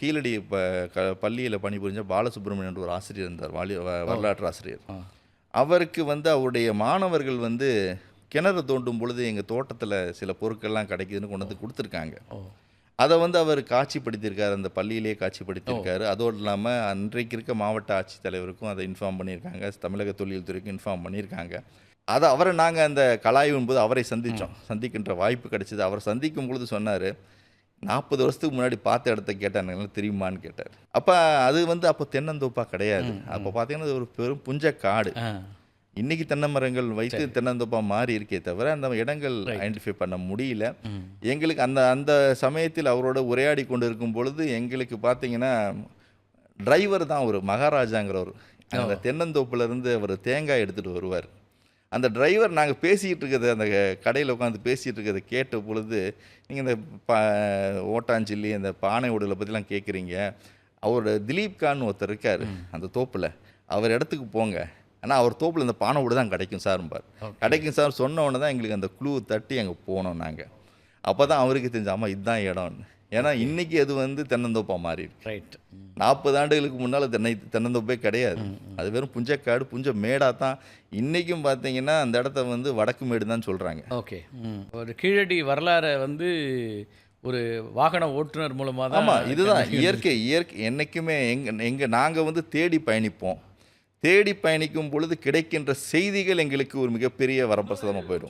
கீழடி பள்ளியில் பணிபுரிஞ்ச பாலசுப்ரமணியன் ஒரு ஆசிரியர் இருந்தார், வரலாற்று ஆசிரியர். அவருக்கு வந்து அவருடைய மாணவர்கள் வந்து கிணறு தோண்டும் பொழுது எங்கள் தோட்டத்தில் சில பொருட்கள்லாம் கிடைக்குதுன்னு கொண்டு வந்து கொடுத்துருக்காங்க. அதை வந்து அவர் காட்சிப்படுத்தியிருக்காரு, அந்த பள்ளியிலேயே காட்சிப்படுத்தியிருக்காரு. அதோடு இல்லாமல் அன்றைக்கு இருக்க மாவட்ட ஆட்சித்தலைவருக்கும் அதை இன்ஃபார்ம் பண்ணியிருக்காங்க, தமிழக தொல்லியல் துறைக்கும் இன்ஃபார்ம் பண்ணியிருக்காங்க. அதை அவரை நாங்கள் அந்த கலாய்வின் போது அவரை சந்திக்கின்ற வாய்ப்பு கிடைச்சிது. அவரை சந்திக்கும் பொழுது சொன்னார், 40 வருஷத்துக்கு முன்னாடி பார்த்த இடத்த கேட்டார், எனக்கு தெரியுமான்னு கேட்டார். அப்போ அது வந்து அப்போ தென்னந்தோப்பாக கிடையாது. அப்போ பார்த்தீங்கன்னா அது ஒரு பெரும் புஞ்ச காடு. இன்னைக்கு தென்னை மரங்கள் வைத்து தென்னந்தோப்பாக மாறி இருக்கே தவிர அந்த இடங்கள் ஐடென்டிஃபை பண்ண முடியல. எங்களுக்கு அந்த அந்த சமயத்தில் அவரோட உரையாடி கொண்டு இருக்கும் பொழுது எங்களுக்கு பார்த்தீங்கன்னா டிரைவர் தான் ஒரு மகாராஜாங்கிறவர். அந்த தென்னந்தோப்புலேருந்து அவர் தேங்காய் எடுத்துகிட்டு வருவார். அந்த டிரைவர் நாங்கள் பேசிக்கிட்டு இருக்கிறது, அந்த கடையில் உட்காந்து பேசிகிட்டு இருக்கிறத கேட்ட பொழுது, நீங்கள் இந்த ஓட்டாஞ்சில்லி அந்த பானை உடலை பற்றிலாம் கேட்குறீங்க, அவர் திலீப் கான் ஒருத்தர் இருக்கார் அந்த தோப்பில், அவர் இடத்துக்கு போங்க, ஆனால் அவர் தோப்பில் இந்த பானை ஓடு தான் கிடைக்கும் சார்பார். கிடைக்கும் சார் சொன்ன உடனே தான் எங்களுக்கு அந்த குழுவை தட்டி அங்கே போனோம் நாங்கள். அப்போ தான் அவருக்கு தெரிஞ்ச ஆமாம் இதுதான் இடம்னு. ஏன்னா இன்றைக்கி அது வந்து தென்னந்தோப்பாக மாறிடுச்சு. ரைட். 40 ஆண்டுகளுக்கு முன்னால் தென்னந்தோப்பே கிடையாது. அது வெறும் புஞ்சக்காடு, புஞ்ச மேடாக தான். இன்றைக்கும் பார்த்தீங்கன்னா அந்த இடத்த வந்து வடக்கு மேடு தான் சொல்கிறாங்க. ஓகே. ஒரு கீழடி வரலாறை வந்து ஒரு வாகன ஓட்டுநர் மூலமாக தான். ஆமாம், இதுதான் இயற்கை. என்றைக்குமே நாங்கள் வந்து தேடி பயணிப்போம். தேடி பயணிக்கும் பொழுது கிடைக்கின்ற செய்திகள் எங்களுக்கு ஒரு மிகப்பெரிய வரப்பிரசாதமாக போயிடும்.